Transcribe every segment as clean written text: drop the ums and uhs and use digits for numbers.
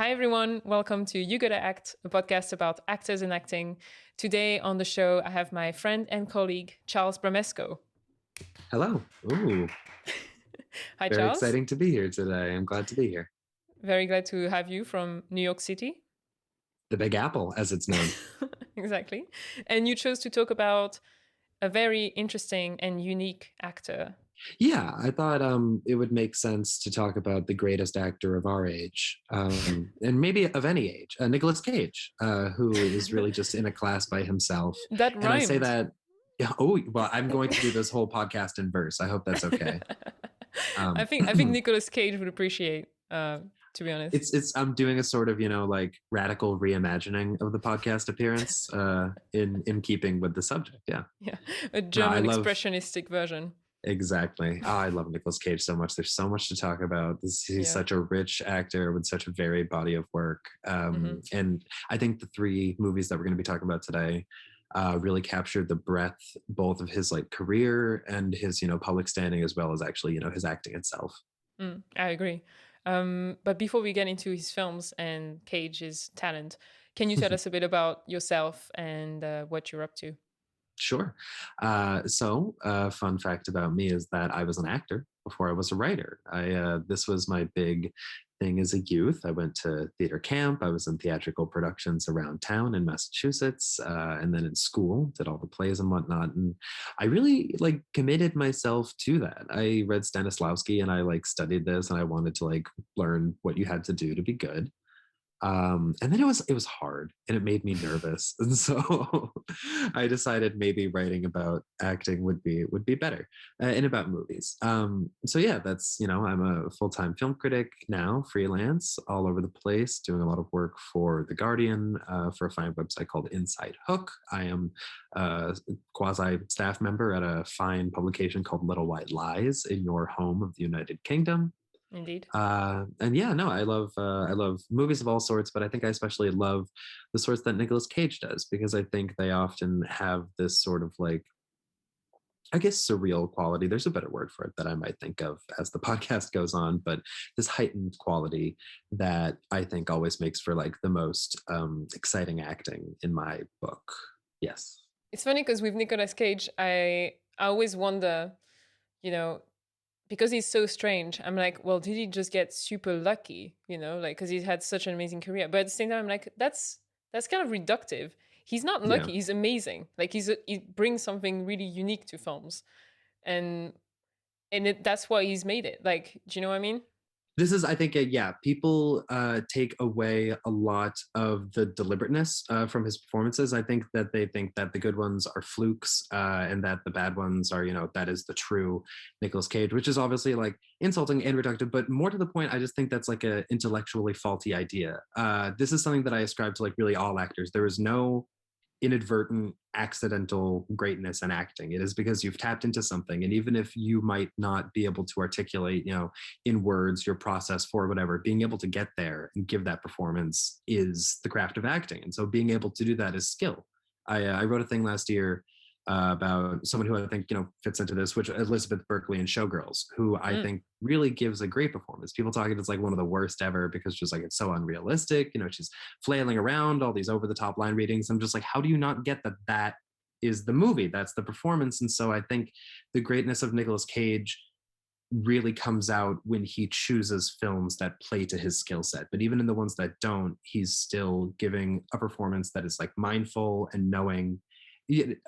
Hi, everyone. Welcome to You Gotta Act, a podcast about actors and acting. Today on the show, I have my friend and colleague, Charles Bramesco. Hello. Ooh, Hi, very Charles. exciting to be here today. I'm glad to be here. Very glad to have you from New York City. The Big Apple, as it's known. Exactly. And you chose to talk about a very interesting and unique actor. Yeah, I thought it would make sense to talk about the greatest actor of our age, and maybe of any age, Nicolas Cage, who is really just in a class by himself. That And I say rhymed. that, yeah, oh, well, I'm going to do this whole podcast in verse. I hope that's okay. I Um, think Nicolas Cage would appreciate, to be honest. I'm doing a sort of like radical reimagining of the podcast appearance, in keeping with the subject. Yeah, Yeah, a no, I German love. expressionistic version. Exactly. Oh, I love Nicolas Cage so much. There's so much to talk about. He's Yeah. such a rich actor with such a varied body of work. Mm-hmm. And I think the three movies that we're going to be talking about today really captured the breadth both of his like career and his public standing, as well as actually his acting itself. I agree. But before we get into his films and Cage's talent, can you tell us a bit about yourself and what you're up to? Sure. Fun fact about me is that I was an actor before I was a writer. This was my big thing as a youth. I went to theater camp. I was in theatrical productions around town in Massachusetts, and then in school did all the plays and whatnot. And I really committed myself to that. I read Stanislavski and I studied this, and I wanted to learn what you had to do to be good. And then it was hard and it made me nervous, and so I decided maybe writing about acting would be better, and about movies. So yeah, that's I'm a full-time film critic now, freelance all over the place, doing a lot of work for The Guardian, for a fine website called Inside Hook. I am a quasi staff member at a fine publication called Little White Lies in your home of the United Kingdom. Indeed. And yeah, no, I love movies of all sorts, but I think I especially love the sorts that Nicolas Cage does, because I think they often have this sort of I guess surreal quality. There's a better word for it that I might think of as the podcast goes on, but this heightened quality that I think always makes for the most exciting acting in my book. Yes. It's funny because with Nicolas Cage, I always wonder, you know, because he's so strange, I'm like, well, did he just get super lucky? Because he's had such an amazing career. But at the same time, I'm like, that's kind of reductive. He's not Yeah. lucky. He's amazing. He brings something really unique to films, and that's why he's made it. Do you know what I mean? This is, I think, yeah, people take away a lot of the deliberateness from his performances. I think that they think that the good ones are flukes, and that the bad ones are, that is the true Nicolas Cage, which is obviously insulting and reductive. But more to the point, I just think that's a intellectually faulty idea. This is something that I ascribe to really all actors. There is no inadvertent accidental greatness in acting. It is because you've tapped into something, and even if you might not be able to articulate in words your process for whatever, being able to get there and give that performance is the craft of acting. And so being able to do that is skill. I wrote a thing last year about someone who I think fits into this, which Elizabeth Berkley in Showgirls, who I think really gives a great performance. People talk it's one of the worst ever because just it's so unrealistic. She's flailing around, all these over the top line readings. I'm just how do you not get that is the movie? That's the performance. And so I think the greatness of Nicolas Cage really comes out when he chooses films that play to his skill set. But even in the ones that don't, he's still giving a performance that is mindful and knowing.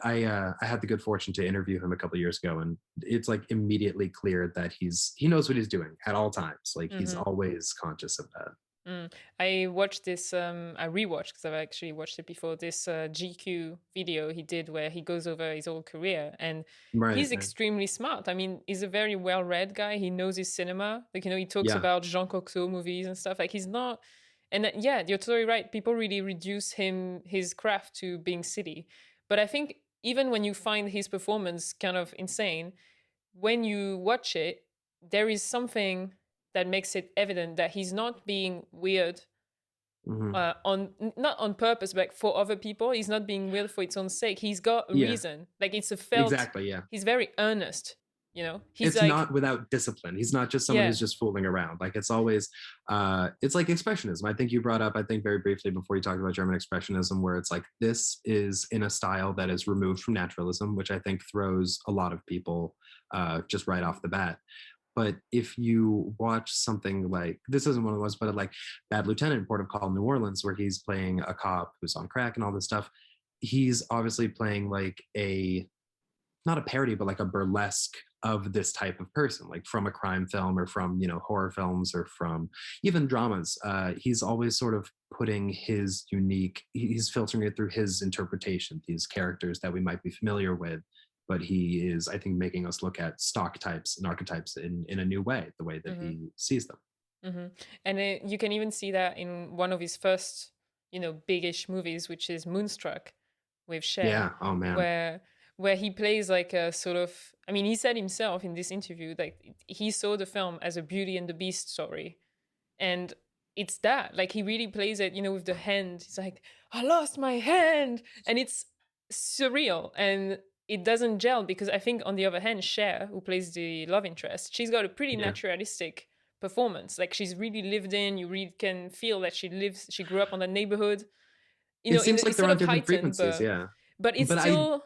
I had the good fortune to interview him a couple of years ago, and it's immediately clear that he knows what he's doing at all times. He's always conscious of that. I watched this, I rewatched because I've actually watched it before, this GQ video he did where he goes over his whole career, and he's Right. extremely smart. I mean, he's a very well-read guy. He knows his cinema. He talks Yeah. about Jean Cocteau movies and stuff. He's not, and yeah, you're totally right. People really reduce his craft to being silly. But I think even when you find his performance kind of insane, when you watch it, there is something that makes it evident that he's not being weird on not on purpose, but for other people. He's not being weird for its own sake. He's got a Yeah. reason. It's a felt. Exactly. Yeah. He's very earnest. He's It's like, not without discipline. He's not just someone yeah. who's just fooling around. Like it's always, it's like expressionism. I think you brought up, I think very briefly before you talked about German expressionism, where it's like this is in a style that is removed from naturalism, which I think throws a lot of people just right off the bat. But if you watch something like, this isn't one of the ones, but like Bad Lieutenant, Port of Call, New Orleans, where he's playing a cop who's on crack and all this stuff, he's obviously playing like a, not a parody, but like a burlesque of this type of person, like from a crime film or from, horror films or from even dramas. He's always sort of putting his unique, he's filtering it through his interpretation, these characters that we might be familiar with. But he is, I think, making us look at stock types and archetypes in a new way, the way that Mm-hmm. he sees them. Mm-hmm. And you can even see that in one of his first, big-ish movies, which is Moonstruck with Cher, Yeah. Oh man. where he plays like a sort of, I mean, he said himself in this interview, like he saw the film as a Beauty and the Beast story. And it's that, like he really plays it, with the hand. He's like, I lost my hand. And it's surreal. And it doesn't gel because I think on the other hand, Cher, who plays the love interest, she's got a pretty Yeah. naturalistic performance. Like she's really lived in. You really can feel that she grew up on that neighborhood. It seems like It's they're sort on of different heightened, frequencies. Yeah. but it's But still,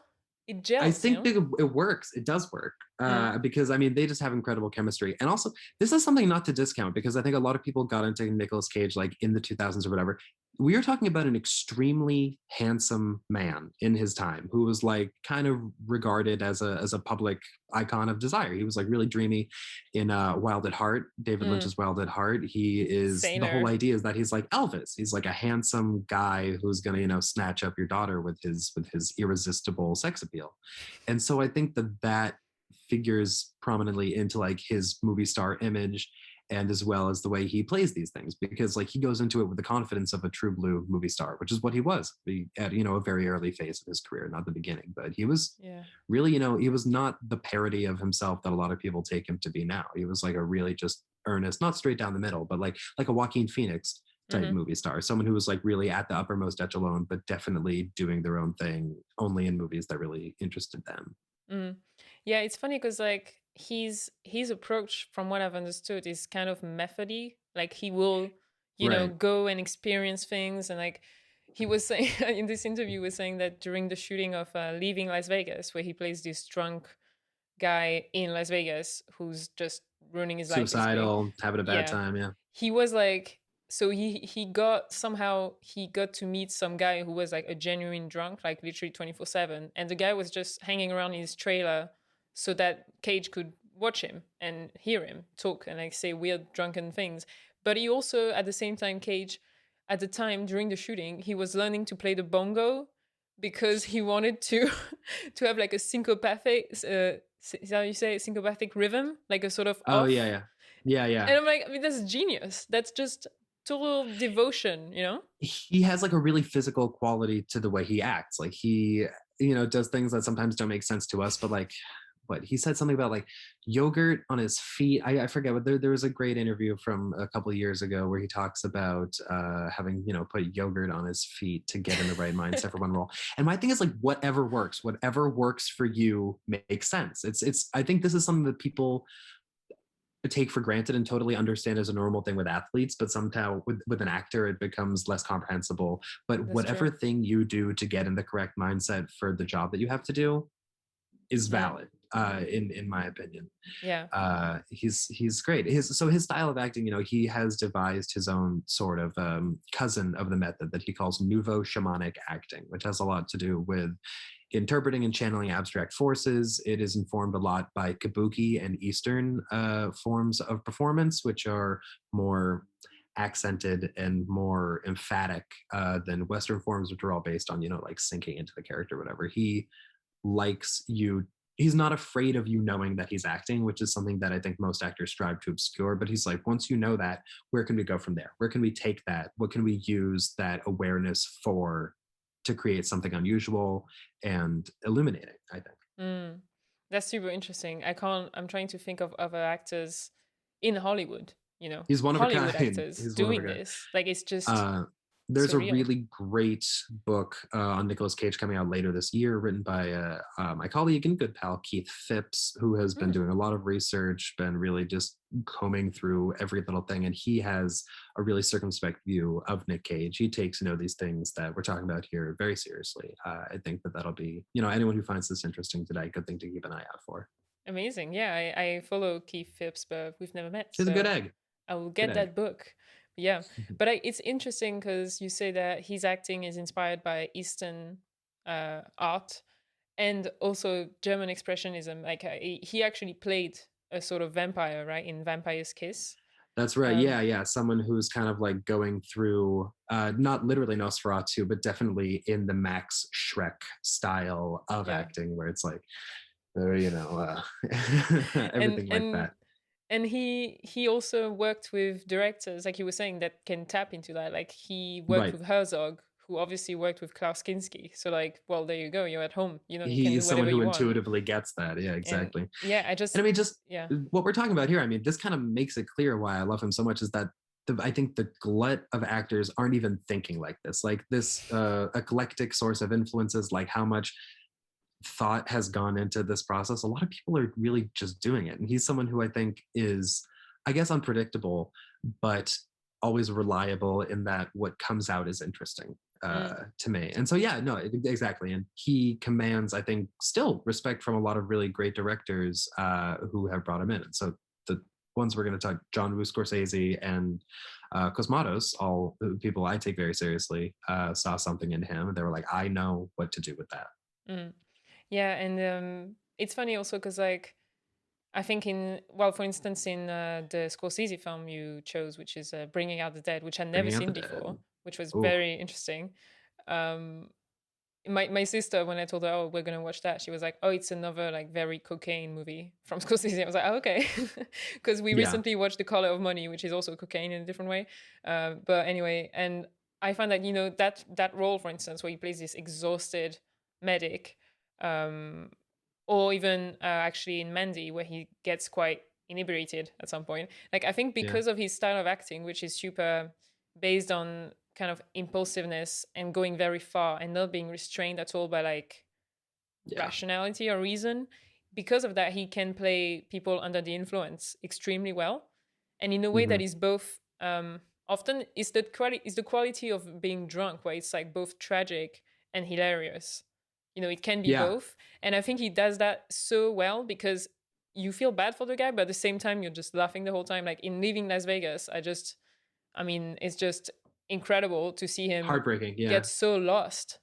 it I gels. think that it works. It does work Mm. because I mean they just have incredible chemistry, and also this is something not to discount because I think a lot of people got into Nicolas Cage like in the 2000s or whatever. We are talking about an extremely handsome man in his time who was like kind of regarded as a public icon of desire. He was like really dreamy in Wild at Heart, David Lynch's Wild at Heart. He is, the whole Sailor. idea is that he's like Elvis. He's like a handsome guy who's gonna snatch up your daughter with his irresistible sex appeal. And so I think that figures prominently into like his movie star image, and as well as the way he plays these things, because like he goes into it with the confidence of a true blue movie star, which is what he was at a very early phase of his career, not the beginning, but he was really, he was not the parody of himself that a lot of people take him to be now. He was like a really just earnest, not straight down the middle, but like a Joaquin Phoenix type movie star, someone who was like really at the uppermost echelon, but definitely doing their own thing only in movies that really interested them. Yeah, it's funny because like his approach, from what I've understood, is kind of methody. Like he will, Right. go and experience things, and like he was saying in this interview, was saying that during the shooting of Leaving Las Vegas, where he plays this drunk guy in Las Vegas who's just ruining his life, basically. Suicidal, having a bad time. Yeah. He was like, so he got to meet some guy who was like a genuine drunk, like literally 24/7, and the guy was just hanging around in his trailer so that Cage could watch him and hear him talk and like say weird drunken things. But he also, at the same time, Cage, at the time during the shooting, he was learning to play the bongo because he wanted to to have like a syncopathic is how you say syncopathic rhythm, like a sort of Oh off. yeah. And I'm like, I mean, that's genius. That's just total devotion, He has like a really physical quality to the way he acts. Like he, does things that sometimes don't make sense to us, but like, what he said something about like yogurt on his feet. I forget, but there was a great interview from a couple of years ago where he talks about having put yogurt on his feet to get in the right mindset for one role. And my thing is like whatever works for you makes sense. It's I think this is something that people take for granted and totally understand as a normal thing with athletes, but somehow with an actor it becomes less comprehensible. But That's whatever true. thing you do to get in the correct mindset for the job that you have to do is valid, in my opinion. Yeah. He's great. His style of acting, he has devised his own sort of cousin of the method that he calls Nouveau Shamanic acting, which has a lot to do with interpreting and channeling abstract forces. It is informed a lot by kabuki and Eastern forms of performance, which are more accented and more emphatic than Western forms, which are all based on, like sinking into the character, whatever. He likes you. He's not afraid of you knowing that he's acting, which is something that I think most actors strive to obscure. But he's like, once you know that, where can we go from there? Where can we take that? What can we use that awareness for to create something unusual and illuminating, I think. That's super interesting. I'm trying to think of other actors in Hollywood, He's one of a Hollywood kind. actors He's one of a doing kind. this. Like it's just There's a surreal. really great book on Nicolas Cage coming out later this year, written by my colleague and good pal Keith Phipps, who has been Hmm. doing a lot of research, been really just combing through every little thing, and he has a really circumspect view of Nick Cage. He takes these things that we're talking about here very seriously. I think that that'll be anyone who finds this interesting today, good thing to keep an eye out for. Amazing. Yeah, I follow Keith Phipps, but we've never met, He's a good so egg. I will Good get egg. that book. Yeah, but it's interesting because you say that his acting is inspired by Eastern art and also German expressionism. Like he actually played a sort of vampire, right, in Vampire's Kiss. That's right. Um, Yeah, yeah. Someone who's kind of like going through, not literally Nosferatu, but definitely in the Max Schreck style of yeah, acting, where it's like, and everything like and that. and he also worked with directors, like you were saying, that can tap into that. Like he worked Right. with Herzog, who obviously worked with Klaus Kinski. So like, well, there you go. You're at home. You know, you can do He's someone whatever who you want. intuitively gets that. Yeah, And exactly. yeah, I And just I mean, just yeah. what we're talking about here, I mean, this kind of makes it clear why I love him so much is that I think the glut of actors aren't even thinking like this. Like this eclectic source of influences, like how much thought has gone into this process. A lot of people are really just doing it. And he's someone who I think is, I guess, unpredictable, but always reliable in that what comes out is interesting Mm, to me. And so, yeah, no, exactly. And he commands, I think, still respect from a lot of really great directors who have brought him in. And so the ones we're going to talk, John Woo, Scorsese, and Cosmatos, all people I take very seriously, saw something in him. And they were like, I know what to do with that. mm. Yeah, and it's funny also because like I think in well, for instance, in the Scorsese film you chose, which is Bringing Out the Dead, which I'd never Bringing out the seen dead. before, which was Oh, very interesting. Um, my sister, when I told her, oh, we're gonna watch that, she was like, oh, it's another like very cocaine movie from Scorsese. I was like, oh, okay, because we yeah. recently watched The Color of Money, which is also cocaine in a different way. But anyway, and I find that that role, for instance, where he plays this exhausted medic, um, or even actually in Mandy, where he gets quite inebriated at some point. Like I think Yeah. because of his style of acting, which is super based on kind of impulsiveness and going very far and not being restrained at all by like Yeah. rationality or reason, because of that he can play people under the influence extremely well, and in a way Hmm. that is both often is the quality of being drunk, where it's like both tragic and hilarious. It can be Yeah. both, and I think he does that so well because you feel bad for the guy, but at the same time you're just laughing the whole time. Like in Leaving Las Vegas, I mean, it's just incredible to see him Heartbreaking. get Yeah. so lost,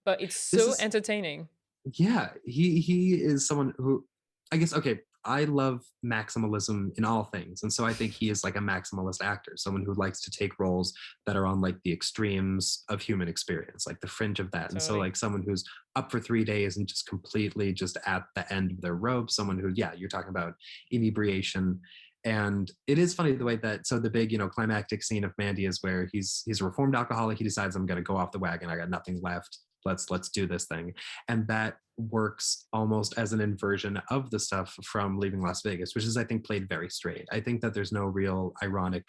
but it's This so is entertaining. yeah. He is someone who I guess okay. I love maximalism in all things. And so I think he is like a maximalist actor, someone who likes to take roles that are on like the extremes of human experience, like the fringe of that. And so Totally. like someone who's up for 3 days and just completely just at the end of their rope, someone who, yeah, you're talking about inebriation. And it is funny the way that so the big, climactic scene of Mandy is where he's a reformed alcoholic. He decides I'm gonna go off the wagon. I got nothing left. Let's do this thing. And that works almost as an inversion of the stuff from Leaving Las Vegas, which is, I think, played very straight. I think that there's no real ironic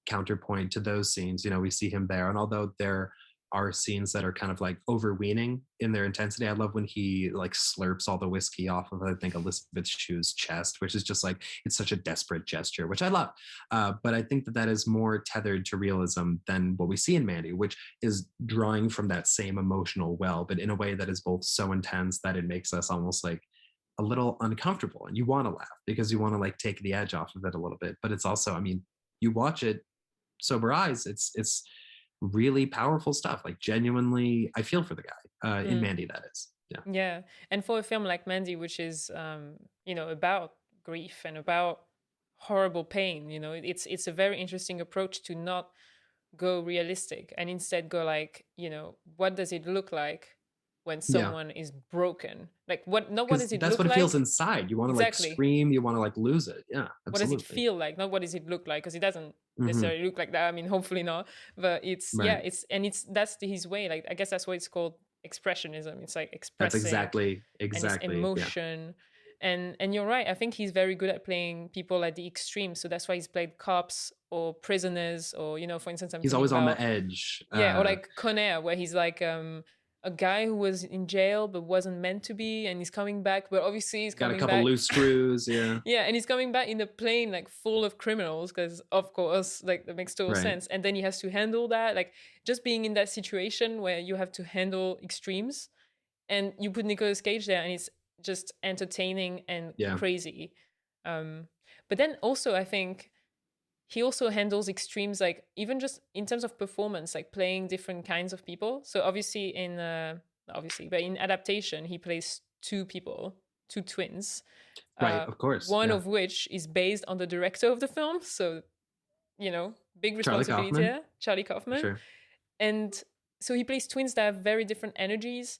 counterpoint to those scenes. We see him there. And although there are scenes that are kind of like overweening in their intensity, I love when he like slurps all the whiskey off of, I think, Elizabeth Shue's chest, which is just like, it's such a desperate gesture, which I love. But I think that that is more tethered to realism than what we see in Mandy, which is drawing from that same emotional well, but in a way that is both so intense that it makes us almost like a little uncomfortable, and you want to laugh because you want to like take the edge off of it a little bit. But it's also, I mean, you watch it sober eyes, it's really powerful stuff. Like genuinely, I feel for the guy in Mm, Mandy. That is, yeah, yeah. And for a film like Mandy, which is, about grief and about horrible pain, it's a very interesting approach to not go realistic and instead go like, what does it look like when yeah. someone is broken? Like what Because does it that's look what it feels like? inside. You want to like Exactly. scream. You want to like lose it. Yeah, What does it absolutely. feel like? Not what does it look like, because it doesn't Hmm. necessarily look like that. I mean, hopefully not. But it's yeah, Right. it's that's his way. Like I guess that's why it's called expressionism. It's like That's expressing exactly and it's exactly. Yeah. emotion. And you're right. I think he's very good at playing people at the extreme. So that's why he's played cops or prisoners, or for instance, I'm He's thinking always on about, the edge. yeah, or like Con Air, where he's like a guy who was in jail but wasn't meant to be, and he's coming back, but obviously he's got a coming couple back. loose screws, yeah. Yeah, and he's coming back in a plane like full of criminals, because of course, like, that makes total Right. sense. And then he has to handle that, like, just being in that situation where you have to handle extremes, and you put Nicolas Cage there, and it's just entertaining and Yeah. crazy. But then also, I think he also handles extremes, like even just in terms of performance, like playing different kinds of people. So obviously but in adaptation, he plays two people, two twins. Right, of course. One yeah. of which is based on the director of the film. So, big responsibility there, Charlie Kaufman. Sure. And so he plays twins that have very different energies,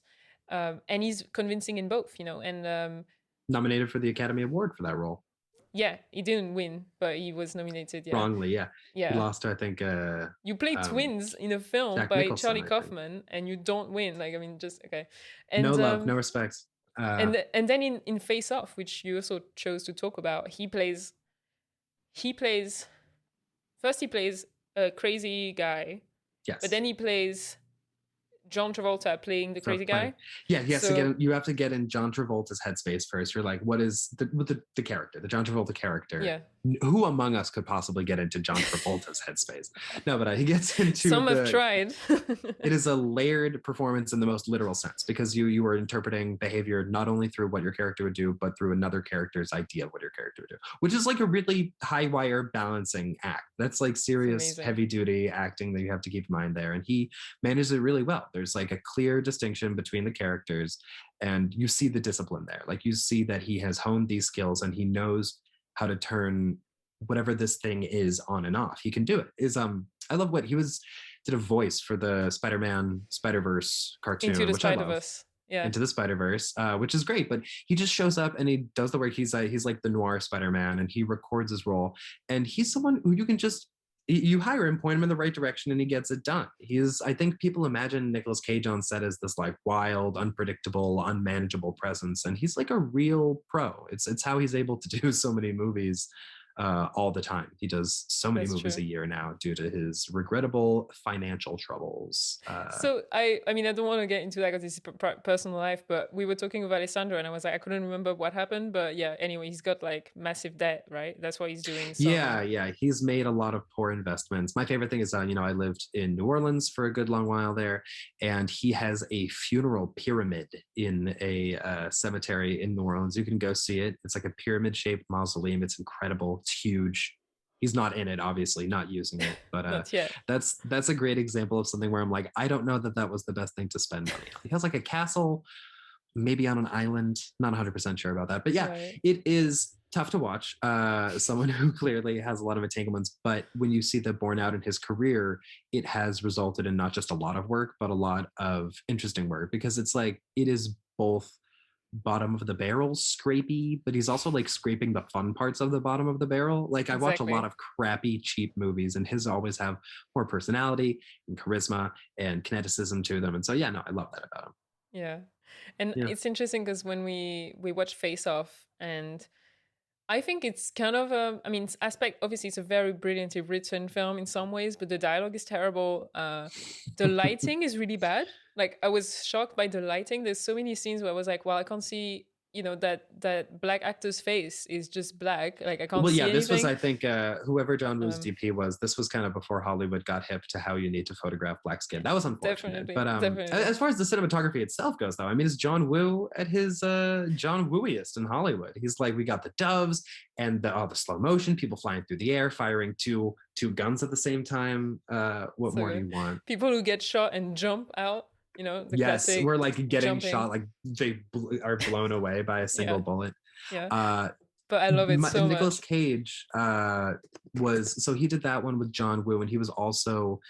and he's convincing in both, and nominated for the Academy Award for that role. Yeah, he didn't win, but he was nominated. Yeah. Wrongly, yeah. Yeah. He lost, I think. You play twins in a film Jack by Nicholson, Charlie Kaufman, and you don't win. Like, I mean, just okay. And, no love, no respect. And then in Face Off, which you also chose to talk about, he plays a crazy guy. Yes. But then he plays John Travolta playing the crazy guy. Yeah, yes. So, again, you have to get in John Travolta's headspace first. You're like, what is the character, the John Travolta character? Yeah. Who among us could possibly get into John Travolta's headspace? No, but he gets into. Some have tried. It is a layered performance in the most literal sense, because you are interpreting behavior not only through what your character would do, but through another character's idea of what your character would do, which is like a really high wire balancing act. That's like serious, heavy duty acting that you have to keep in mind there. And he manages it really well. There's like a clear distinction between the characters, and you see the discipline there. Like, you see that he has honed these skills, and he knows how to turn whatever this thing is on and off. He can do it. I love what he did a voice for the Spider-Man Spider-Verse cartoon. Into the Spider-Verse. Yeah. Into the Spider-Verse, which is great. But he just shows up and he does the work. He's like the noir Spider-Man, and he records his role. And he's someone who you hire him, point him in the right direction, and he gets it done. I think people imagine Nicolas Cage on set as this like wild, unpredictable, unmanageable presence, and he's like a real pro. It's how he's able to do so many movies all the time. He does so many movies a year now due to his regrettable financial troubles. So I mean, I don't want to get into that because it's personal life, but we were talking with Alessandro, and I was like, I couldn't remember what happened, but yeah, anyway, he's got like massive debt, right? That's why he's doing Yeah, he's made a lot of poor investments. My favorite thing is I lived in New Orleans for a good long while there, and he has a funeral pyramid in a cemetery in New Orleans. You can go see it. It's like a pyramid shaped mausoleum. It's incredible. It's huge. He's not in it, obviously, not using it, but that's a great example of something where I'm like, I don't know that was the best thing to spend money on. He has like a castle, maybe on an island, not 100% sure about that, but yeah, It is tough to watch. Someone who clearly has a lot of entanglements, but when you see that borne out in his career, it has resulted in not just a lot of work, but a lot of interesting work, because it's like, it is both bottom of the barrel scrapey, but he's also like scraping the fun parts of the bottom of the barrel. Like, I watch a lot of crappy, cheap movies, and his always have more personality and charisma and kineticism to them. And so, I love that about him. Yeah. And it's interesting because when we watch Face Off, and I think it's kind of obviously it's a very brilliantly written film in some ways, but the dialogue is terrible. The lighting is really bad. Like, I was shocked by the lighting. There's so many scenes where I was like, well, I can't see, that black actor's face is just black. Like, I can't see anything. This was, I think, whoever John Woo's DP was, this was kind of before Hollywood got hip to how you need to photograph black skin. That was unfortunate. Definitely. As far as the cinematography itself goes, though, I mean, it's John Woo at his John Wooiest in Hollywood. He's like, we got the doves and the slow motion, people flying through the air, firing two guns at the same time. What more do you want? People who get shot and jump out. The classic we're like getting jumping. shot, like they are blown away by a single bullet. But I love it so much. Nicolas Cage he did that one with John Woo, and he was also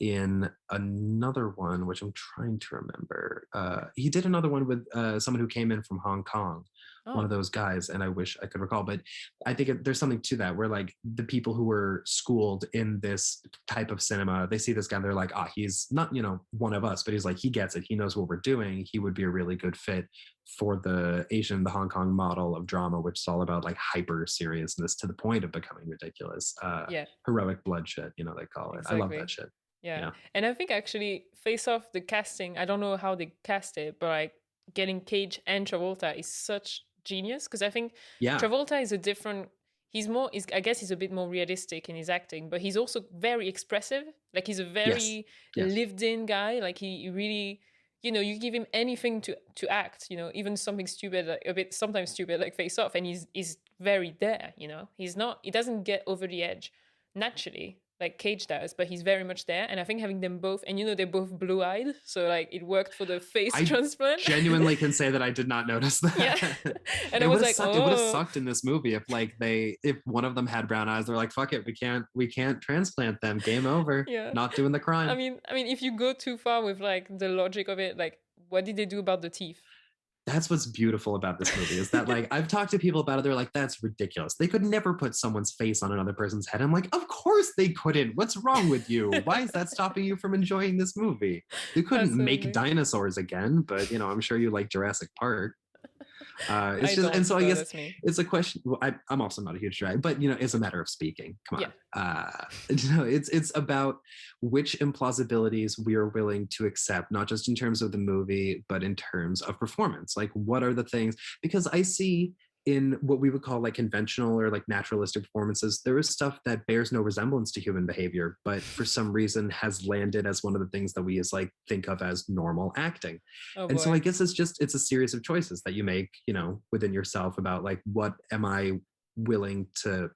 in another one, which I'm trying to remember. He did another one with someone who came in from Hong Kong, one of Oh, those guys, and I wish I could recall. But I think there's something to that where like the people who were schooled in this type of cinema, they see this guy and they're like, ah, he's not, one of us, but he's like, he gets it. He knows what we're doing. He would be a really good fit for the Hong Kong model of drama, which is all about like hyper seriousness to the point of becoming ridiculous. yeah, Heroic bloodshed, they call it. I love that exactly. shit. Yeah. Yeah. And I think actually Face Off, the casting, I don't know how they cast it, but like getting Cage and Travolta is such genius because I think Yeah. Travolta is a different I guess he's a bit more realistic in his acting, but he's also very expressive. Like he's a Yes. very Yes. lived in guy. Like he really, you give him anything to act, even something stupid, like a bit sometimes stupid like Face Off, and he's very there, he doesn't get over the edge naturally like Cage does, but he's very much there. And I think having them both, and they're both blue-eyed, so like it worked for the face I transplant. genuinely can say that I did not notice that. Yeah, and It I would was have like, sucked. It would have sucked in this movie if if one of them had brown eyes. They're like, fuck it, we can't transplant them. Game over. yeah. Not doing the crime. I mean, if you go too far with like the logic of it, like, what did they do about the teeth? That's what's beautiful about this movie is that like I've talked to people about it. They're like, that's ridiculous. They could never put someone's face on another person's head. I'm like, of course they couldn't. What's wrong with you? Why is that stopping you from enjoying this movie? You couldn't make Absolutely. dinosaurs again, but I'm sure you like Jurassic Park. It's I just, and don't, so I but guess that's me. it's a question. Well, I'm also not a huge guy, but it's a matter of speaking. Come Yeah. on, it's about which implausibilities we are willing to accept, not just in terms of the movie, but in terms of performance. Like, what are the things? Because I see in what we would call like conventional or like naturalistic performances, there is stuff that bears no resemblance to human behavior, but for some reason has landed as one of the things that we as like think of as normal acting. Oh And so I boy. guess it's a series of choices that you make, within yourself about like, what am I willing to,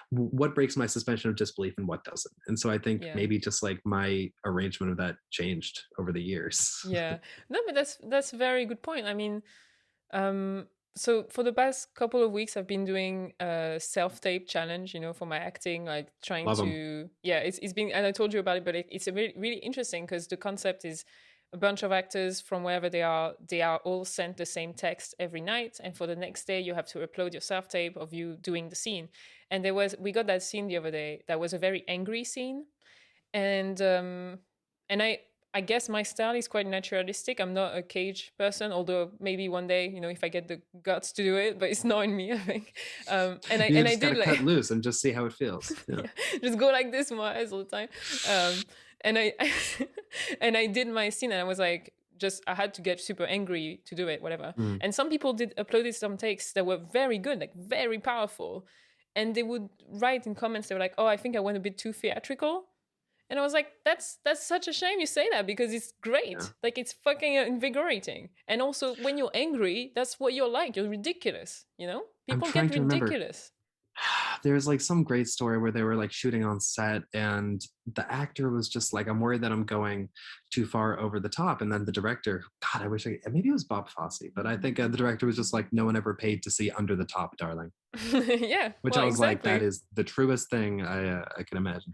what breaks my suspension of disbelief and what doesn't. And so I think Yeah. maybe just like my arrangement of that changed over the years. Yeah. No, but that's a very good point. I mean, Um, so for the past couple of weeks, I've been doing a self-tape challenge, for my acting, like trying Love them. to, yeah, it's been, and I told you about it, but it's a really, really interesting because the concept is a bunch of actors from wherever they are all sent the same text every night. And for the next day, you have to upload your self-tape of you doing the scene. And we got that scene the other day that was a very angry scene. And I guess my style is quite naturalistic. I'm not a Cage person, although maybe one day, if I get the guts to do it, but it's not in me, I think. You And I just got did to cut like, loose and just see how it feels. Yeah. yeah, just go like this my eyes all the time. And I and I did my scene, and I was like, just I had to get super angry to do it, whatever. Mm. And some people did uploaded some takes that were very good, like very powerful, and they would write in comments. They were like, "Oh, I think I went a bit too theatrical." And I was like, that's such a shame you say that because it's Yeah. great. Like it's fucking invigorating. And also when you're angry, that's what you're like. You're ridiculous, I'm People trying get to remember. ridiculous. There's like some great story where they were like shooting on set and the actor was just like, I'm worried that I'm going too far over the top. And then the director, God, I wish maybe it was Bob Fosse, but I think the director was just like, no one ever paid to see under the top, darling. Yeah, Which well, I was like, that exactly. is the truest thing I can imagine.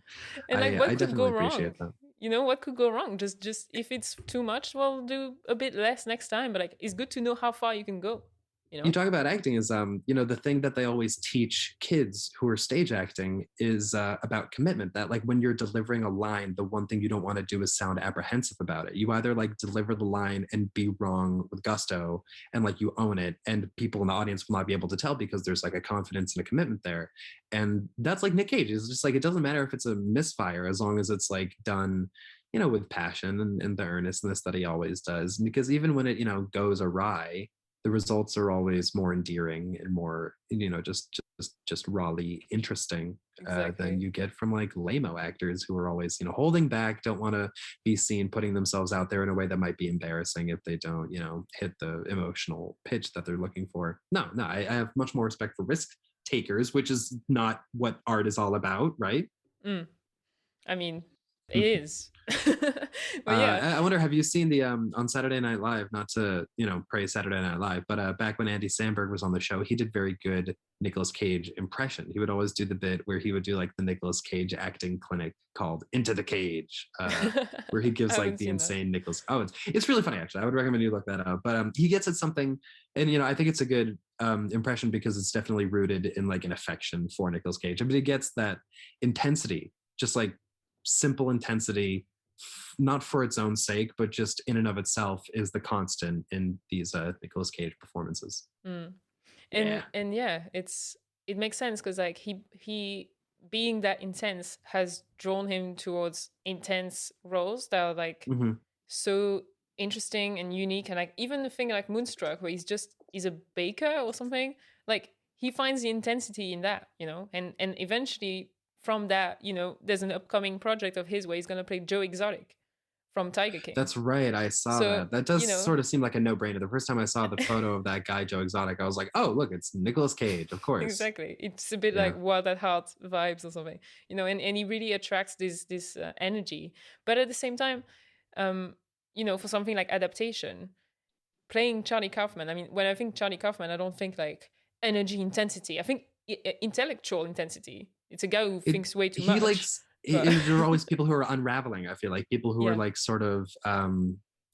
And like I what could go definitely appreciate wrong? that. What could go wrong? Just if it's too much, well, do a bit less next time. But like it's good to know how far you can go, you You know? talk about acting is the thing that they always teach kids who are stage acting is about commitment, that like when you're delivering a line, the one thing you don't want to do is sound apprehensive about it. You either like deliver the line and be wrong with gusto and like you own it, and people in the audience will not be able to tell because there's like a confidence and a commitment there. And that's like Nick Cage. It's just like, it doesn't matter if it's a misfire as long as it's like done with passion and the earnestness that he always does, because even when it goes awry, the results are always more endearing and more just rawly interesting than Exactly. you get from like lame-o actors who are always holding back, don't want to be seen putting themselves out there in a way that might be embarrassing if they don't hit the emotional pitch that they're looking for. No, I have much more respect for risk takers, which is not what art is all about, right? Mm. I mean, It is. But yeah. I wonder, have you seen the on Saturday Night Live? Not to praise Saturday Night Live, but back when Andy Samberg was on the show, he did very good Nicolas Cage impression. He would always do the bit where he would do like the Nicolas Cage acting clinic called Into the Cage, where he I gives like haven't the seen that. insane Nicolas. Oh, it's really funny actually. I would recommend you look that up. But he gets at something, and I think it's a good impression because it's definitely rooted in like an affection for Nicolas Cage. But he gets that intensity, just like simple intensity, not for its own sake, but just in and of itself, is the constant in these Nicolas Cage performances. Mm. Yeah. And yeah, it makes sense because like he being that intense has drawn him towards intense roles that are like Mm-hmm. so interesting and unique, and like even the thing like Moonstruck where he's a baker or something, like he finds the intensity in that, and eventually from that, there's an upcoming project of his where he's going to play Joe Exotic from Tiger King. That's right. I saw So that. That does sort of seem like a no-brainer. The first time I saw the photo of that guy, Joe Exotic, I was like, oh, look, it's Nicolas Cage, of course. exactly, it's a bit Yeah. like Wild at Heart vibes or something, and he really attracts this energy. But at the same time, for something like adaptation, playing Charlie Kaufman, I mean, when I think Charlie Kaufman, I don't think like energy intensity. I think intellectual intensity. It's a guy who thinks way too He much. likes. There are always people who are unraveling. I feel like people who are Yeah. like sort of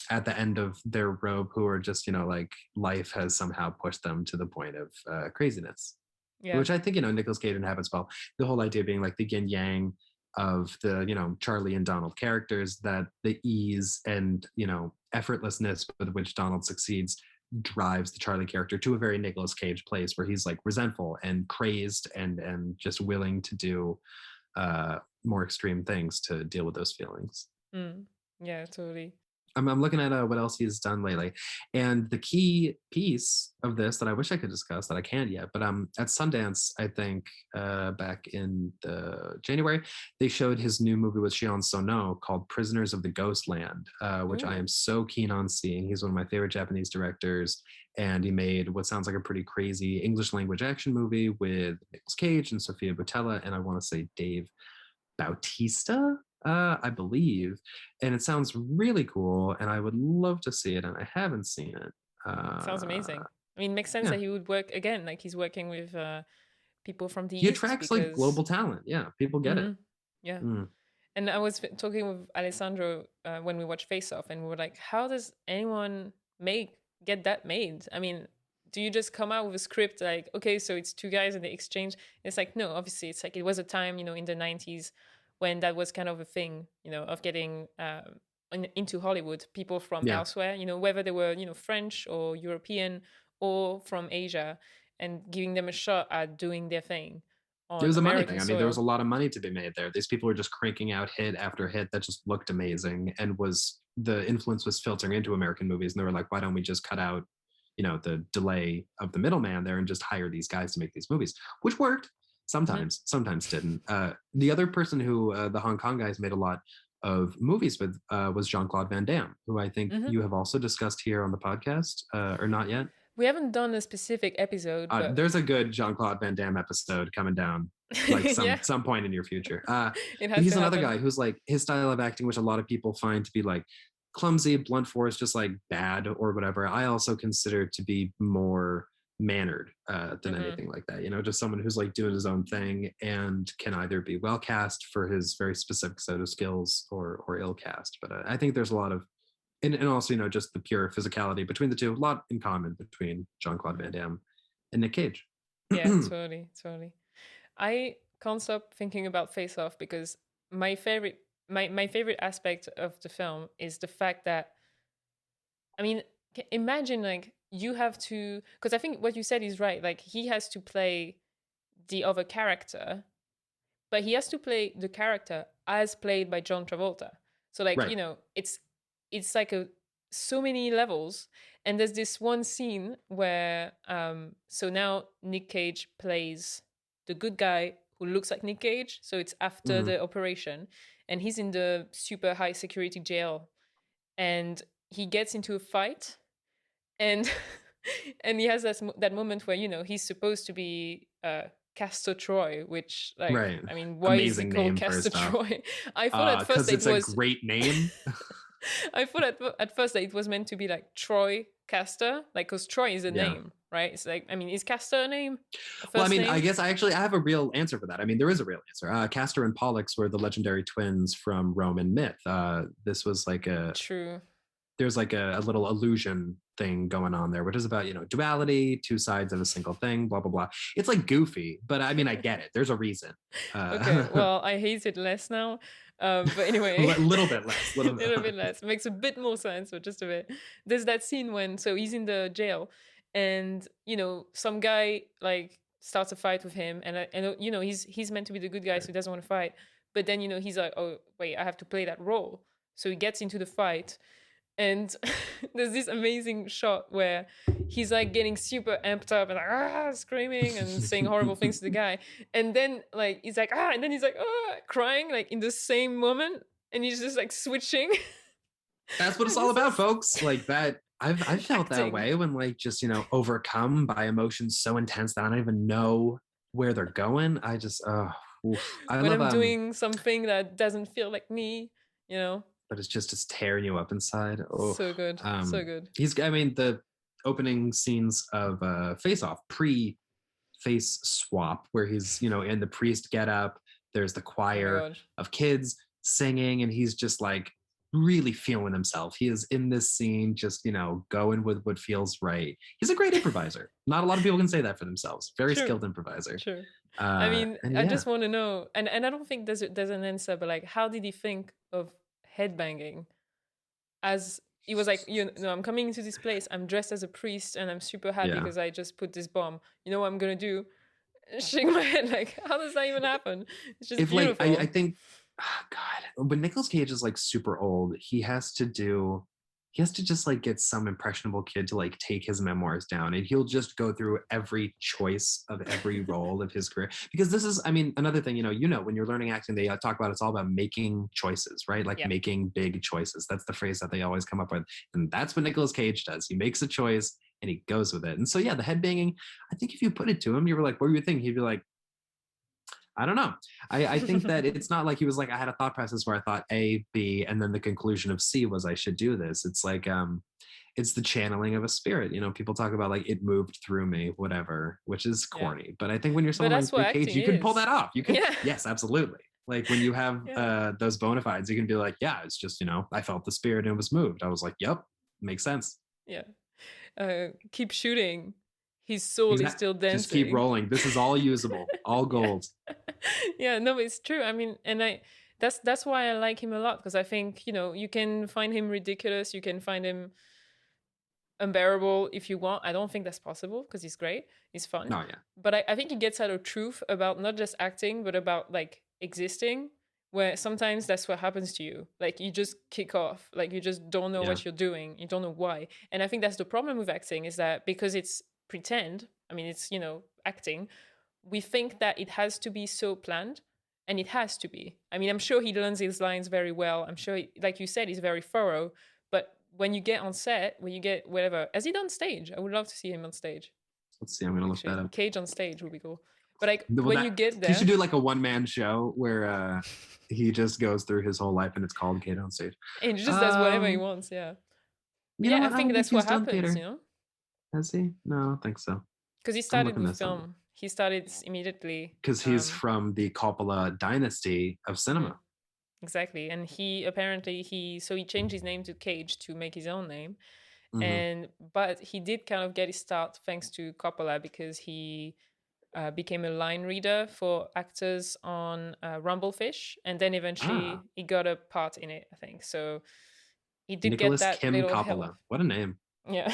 at the end of their rope, who are just like life has somehow pushed them to the point of craziness. Yeah. Which I think Nicolas Cage inhabits well. The whole idea being like the yin yang of the Charlie and Donald characters, that the ease and effortlessness with which Donald succeeds drives the Charlie character to a very Nicolas Cage place where he's like resentful and crazed and just willing to do more extreme things to deal with those feelings. Yeah, totally. I'm looking at what else he's done lately, and the key piece of this that I wish I could discuss that I can't yet, but at Sundance, I think back in January, they showed his new movie with Xian Sono called Prisoners of the Ghostland, which I am so keen on seeing. He's one of my favorite Japanese directors, and he made what sounds like a pretty crazy English language action movie with Nicolas Cage and Sofia Boutella, and I want to say Dave Bautista, I believe, and it sounds really cool, and I would love to see it, and I haven't seen it. Sounds amazing. I mean, it makes sense that he would work again, like he's working with people from the he East attracts because like global talent. Yeah, people get it. Yeah. And I was talking with Alessandro when we watched Face Off, and we were like, how does anyone get that made? I mean, do you just come out with a script like, okay, so it's two guys and they exchange? And it's like, no, obviously it's like, it was a time, in the 90s when that was kind of a thing, of getting into Hollywood, people from elsewhere, whether they were, French or European or from Asia, and giving them a shot at doing their thing. It was a money American thing. I mean, there was a lot of money to be made there. These people were just cranking out hit after hit that just looked amazing, and the influence was filtering into American movies. And they were like, why don't we just cut out, the delay of the middleman there and just hire these guys to make these movies, which worked sometimes, sometimes didn't. The other person who the Hong Kong guys made a lot of movies with was Jean-Claude Van Damme, who I think you have also discussed here on the podcast, or not yet. We haven't done a specific episode. But there's a good Jean-Claude Van Damme episode coming down, like some point in your future. He's another guy who's like, his style of acting, which a lot of people find to be like clumsy, blunt force, just like bad or whatever, I also consider to be more mannered than anything like that. Just someone who's like doing his own thing and can either be well cast for his very specific set of skills or ill cast. But I think there's a lot of, and also, just the pure physicality between the two, a lot in common between Jean-Claude Van Damme and Nick Cage. Yeah, totally. I can't stop thinking about Face Off because my favorite aspect of the film is the fact that, I mean, imagine like you have to, because I think what you said is right. Like he has to play the other character, but he has to play the character as played by John Travolta. So like, it's like so many levels. And there's this one scene where so now Nick Cage plays the good guy who looks like Nick Cage. So it's after the operation, and he's in the super high security jail, and he gets into a fight, and and he has that moment where he's supposed to be Castor Troy, which, like, Right. I mean, why is he Amazing called name, Castor first off. Troy? I thought at first Because it it's a was. great name. I thought at first that it was meant to be like Troy Castor, like, because Troy is a Yeah. name, right? It's like, I mean, is Castor a name? A Well, I first mean, name? I guess I have a real answer for that. I mean, there is a real answer. Castor and Pollux were the legendary twins from Roman myth. This was like True. there's like a little illusion thing going on there, which is about, duality, two sides of a single thing, blah, blah, blah. It's like goofy, but I mean, I get it. There's a reason. Okay, well, I hate it less now. But anyway, a little bit less. a little bit less. Makes a bit more sense, but just a bit. There's that scene when, so he's in the jail, and some guy like starts a fight with him, and he's meant to be the good guy, so he doesn't want to fight. But then he's like, oh wait, I have to play that role. So he gets into the fight, and there's this amazing shot where he's like getting super amped up and like screaming and saying horrible things to the guy, and then like he's like and then he's like crying like in the same moment, and he's just like switching. That's what it's all about, folks. Like that. I've felt that Acting. way when like just overcome by emotions so intense that I don't even know where they're going. I just I When love I'm doing something that doesn't feel like me. but it's just tearing you up inside. Oh, So good, so good. I mean, the opening scenes of Face Off, pre-face swap, where he's in the priest getup. There's the choir of kids singing, and he's just like really feeling himself. He is in this scene, just going with what feels right. He's a great improviser. Not a lot of people can say that for themselves. Very skilled improviser. True. I mean, I just want to know, and I don't think there's an answer, but like, how did he think of headbanging? As he was like, I'm coming into this place, I'm dressed as a priest, and I'm super happy because I just put this bomb. You know what I'm gonna do? Shake my head. Like, how does that even happen? It's just beautiful. Like, I think, God, when Nicolas Cage is like super old, he has to just like get some impressionable kid to like take his memoirs down, and he'll just go through every choice of every role of his career. Because this is, I mean, another thing, when you're learning acting, they talk about it's all about making choices, right? Like making big choices. That's the phrase that they always come up with. And that's what Nicolas Cage does. He makes a choice and he goes with it. And so, yeah, the headbanging, I think if you put it to him, you were like, what were you thinking? He'd be like, I don't know. I think that it's not like he was like, I had a thought process where I thought A, B, and then the conclusion of C was I should do this. It's like, it's the channeling of a spirit. People talk about like it moved through me, whatever, which is corny. But I think when you're someone like Cage, you can pull that off. You can, yes, absolutely. Like when you have those bona fides, you can be like, yeah, it's just, I felt the spirit and was moved. I was like, yep, makes sense. Yeah. Keep shooting. His soul is still dancing. Just keep rolling. This is all usable, all gold. Yeah, no, it's true. I mean, and that's why I like him a lot, because I think, you can find him ridiculous, you can find him unbearable if you want. I don't think that's possible because he's great. He's fun. Oh, yeah. But I think he gets at a truth about not just acting, but about like existing, where sometimes that's what happens to you. Like you just kick off, like you just don't know what you're doing. You don't know why. And I think that's the problem with acting, is that because it's pretend, I mean, it's, acting, we think that it has to be so planned, and it has to be. I mean, I'm sure he learns his lines very well. I'm sure, like you said, he's very thorough. But when you get on set, when you get whatever, has he done stage? I would love to see him on stage. Let's see. I'm going to look that up. Cage on stage would be cool. But like when you get there, he should do like a one-man show where he just goes through his whole life, and it's called Cage on Stage. And he just does whatever he wants. Yeah. I think that's what happens. Has he? No, I don't think so. Because he started with film. He started immediately. Because he's from the Coppola dynasty of cinema. Exactly. And he apparently, he changed his name to Cage to make his own name. But he did kind of get his start thanks to Coppola, because he became a line reader for actors on Rumblefish. And then eventually he got a part in it, I think. So he did Nicholas get that Kim little Coppola. help. What a name. Yeah.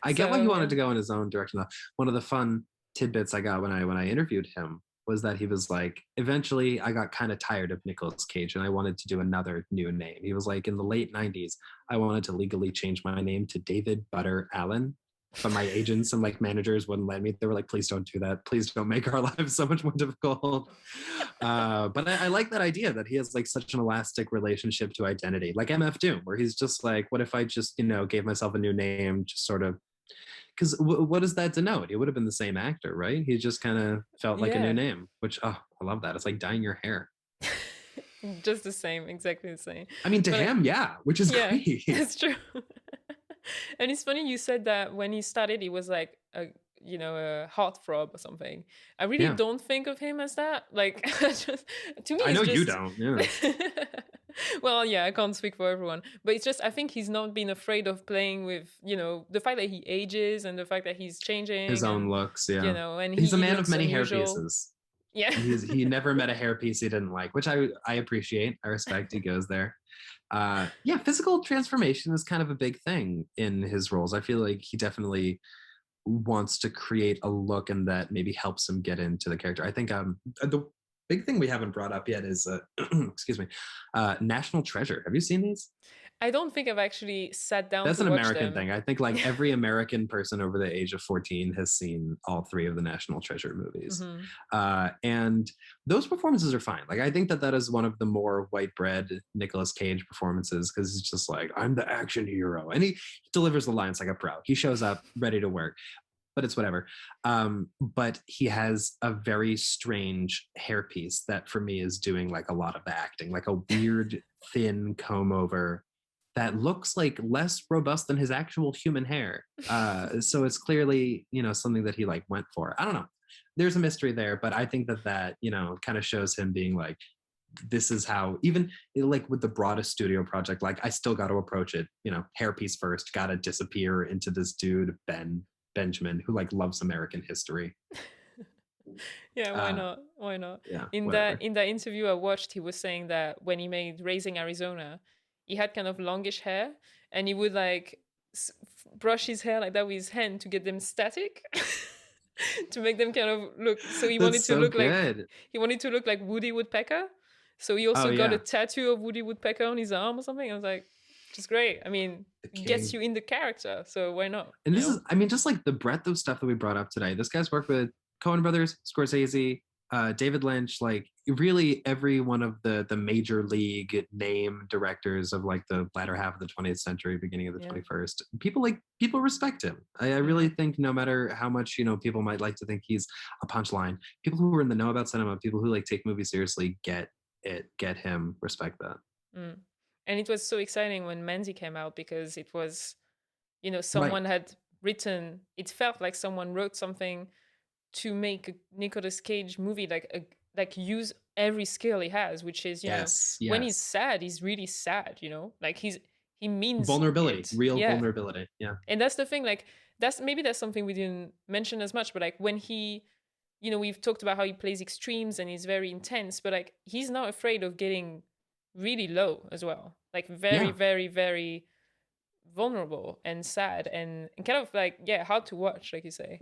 I get why he wanted to go in his own direction though. One of the fun tidbits I got when I interviewed him was that he was like, eventually I got kind of tired of Nicolas Cage and I wanted to do another new name. He was like, in the late 90s, I wanted to legally change my name to David Butter Allen, but my agents and like managers wouldn't let me. They were like, please don't do that. Please don't make our lives so much more difficult. But I like that idea that he has like such an elastic relationship to identity, like MF Doom, where he's just like, what if I just, gave myself a new name, just sort of because what does that denote? He would have been the same actor, right? He just kind of felt like a new name, which, oh, I love that. It's like dyeing your hair. Just the same, exactly the same. I mean, to But him, yeah, which is great. That's true. And it's funny you said that when he started, he was like a heartthrob or something. I really don't think of him as that. Like, just to me, I know just... you don't. Yeah. Well, yeah, I can't speak for everyone, but it's just I think he's not been afraid of playing with the fact that he ages and the fact that he's changing his own looks. Yeah, and he's a man of many unusual. hairpieces. Yeah, he never met a hairpiece he didn't like, which I appreciate. I respect. He goes there. Physical transformation is kind of a big thing in his roles. I feel like he definitely wants to create a look, and that maybe helps him get into the character. I think the big thing we haven't brought up yet is excuse me, National Treasure. Have you seen these? I don't think I've actually sat down. That's to an watch American them. thing. I think like every American person over the age of 14 has seen all three of the National Treasure movies. And those performances are fine. Like, I think that is one of the more white bread Nicolas Cage performances, because he's just like, I'm the action hero. And he delivers the lines like a pro. He shows up ready to work, but it's whatever. But he has a very strange hairpiece that for me is doing like a lot of the acting, like a weird thin comb over that looks like less robust than his actual human hair. So it's clearly, something that he like went for. I don't know. There's a mystery there, but I think that kind of shows him being like, this is how, even like with the broadest studio project, like I still got to approach it, hairpiece first, got to disappear into this dude, Benjamin, who like loves American history. Yeah, why not? Yeah, in that interview I watched, he was saying that when he made Raising Arizona, he had kind of longish hair, and he would like brush his hair like that with his hand to get them static. To make them kind of look, so he wanted to look like Woody Woodpecker. So he also got a tattoo of Woody Woodpecker on his arm or something. I was like, just great. I mean, it gets you in the character, so why not? And this is, I mean, just like the breadth of stuff that we brought up today. This guy's worked with Coen Brothers, Scorsese, David Lynch, like really every one of the major league name directors of like the latter half of the 20th century, beginning of the 21st. People respect him. I really think no matter how much, people might like to think he's a punchline, people who are in the know about cinema, people who like take movies seriously, get him, respect that. And it was so exciting when Mandy came out, because it was, someone had written, it felt like someone wrote something to make a Nicolas Cage movie, like use every skill he has, which is, when he's sad, he's really sad, like he means vulnerability, real vulnerability. Yeah. And that's the thing, like that's something we didn't mention as much, but like when he, we've talked about how he plays extremes and he's very intense, but like he's not afraid of getting really low as well, like very, very, very vulnerable and sad and kind of like hard to watch, like you say.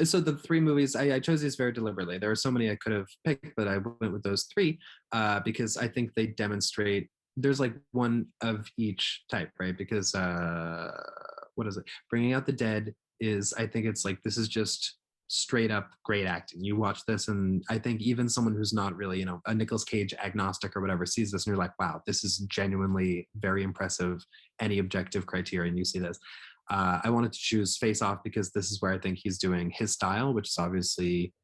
So the three movies, I chose these very deliberately. There are so many I could have picked, but I went with those three because I think they demonstrate there's like one of each type, right? Because what is it? Bringing Out the Dead is, I think it's like, this is just straight up great acting. You watch this, and I think even someone who's not really, a Nicolas Cage agnostic or whatever sees this and you're like, wow, this is genuinely very impressive. Any objective criteria, and you see this. I wanted to choose Face Off because this is where I think he's doing his style, which is obviously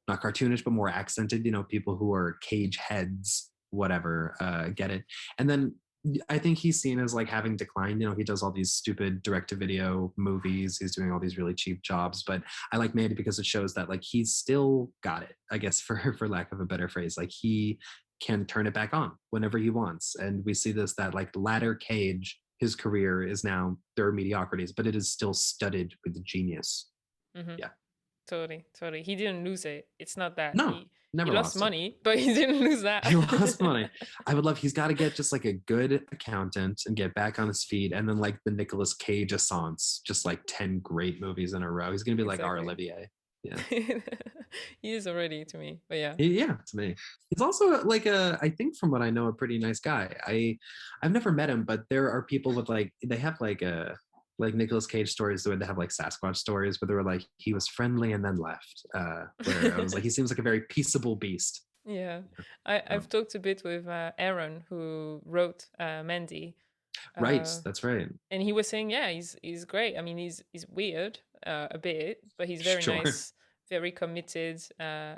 not cartoonish, but more accented. People who are Cage heads, whatever, get it. And then I think he's seen as like having declined. He does all these stupid direct-to-video movies. He's doing all these really cheap jobs. But I like Mandy because it shows that like he's still got it, I guess, for lack of a better phrase. Like he can turn it back on whenever he wants. And we see this, that like latter Cage, his career is now, there are mediocrities, but it is still studded with genius. Yeah. Totally. He didn't lose it. It's not that. No, he never lost money, but he didn't lose that. He lost money. I would love, he's got to get just like a good accountant and get back on his feet. And then like the Nicolas Cage assance, just like 10 great movies in a row. He's going to be like our Olivier. Yeah. He is already to me, but yeah, to me. He's also like I think from what I know, a pretty nice guy. I've never met him, but there are people with like, they have like Nicolas Cage stories where they have like Sasquatch stories where they were like, he was friendly and then left, where I was like, he seems like a very peaceable beast. I've talked a bit with Aaron, who wrote Mandy. Right, Uh, that's right. and he was saying, yeah, he's great. I mean, he's weird a bit, but he's very Sure. nice, very committed,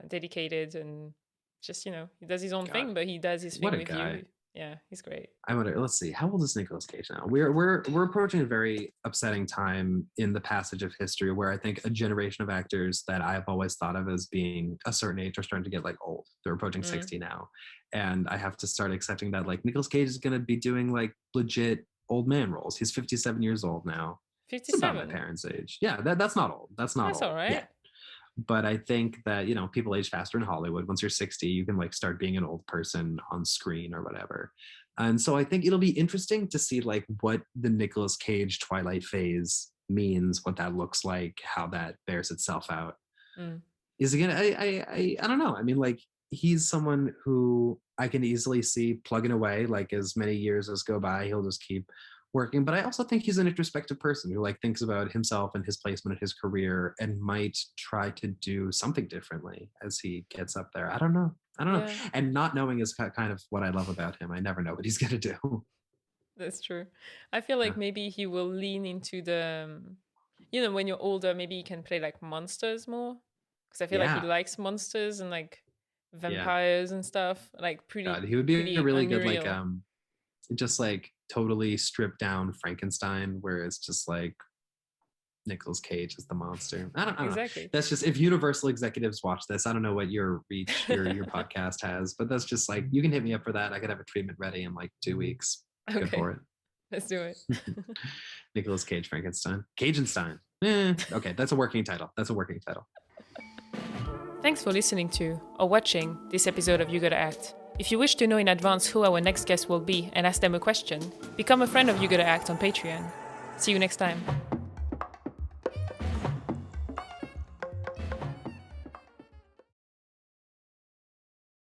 dedicated, and just he does his own God, thing, but he does his what thing a with guy. you. Yeah, he's great. I wonder. Let's see. How old is Nicolas Cage now? We're approaching a very upsetting time in the passage of history where I think a generation of actors that I've always thought of as being a certain age are starting to get like old. They're approaching Mm. 60 now, and I have to start accepting that like Nicolas Cage is going to be doing like legit old man roles. He's 57 years old now. It's about my 57. parents' age. Yeah, that's not old. That's not That's all old right. yet. But I think that people age faster in Hollywood. Once you're 60, you can like start being an old person on screen or whatever. And so I think it'll be interesting to see like what the Nicolas Cage Twilight phase means, what that looks like, how that bears itself out. Mm. Is again, I don't know. I mean, like he's someone who I can easily see plugging away. Like as many years as go by, he'll just keep working. But I also think he's an introspective person who like thinks about himself and his placement in his career and might try to do something differently as he gets up there. I don't know. I don't know. Yeah, And not knowing is kind of what I love about him. I never know what he's gonna do. that's true. I feel Yeah. like maybe he will lean into the, when you're older, maybe you can play like monsters more. Because I feel like he Yeah. likes monsters and like Yeah. vampires and stuff, like God, pretty, he would be a pretty really good like unreal. just like totally stripped down Frankenstein, where it's just like Nicolas Cage is the monster. I don't know. Exactly. That's just if Universal executives watch this. I don't know what your reach your podcast has, but that's just like you can hit me up for that. I could have a treatment ready in like 2 weeks. Good Okay, for it. let's do it. Nicolas Cage Frankenstein. Cagenstein. Okay, that's a working title. That's a working title. Thanks for listening to or watching this episode of You Gotta Act. If you wish to know in advance who our next guest will be and ask them a question, become a friend of You Gotta Act on Patreon. See you next time.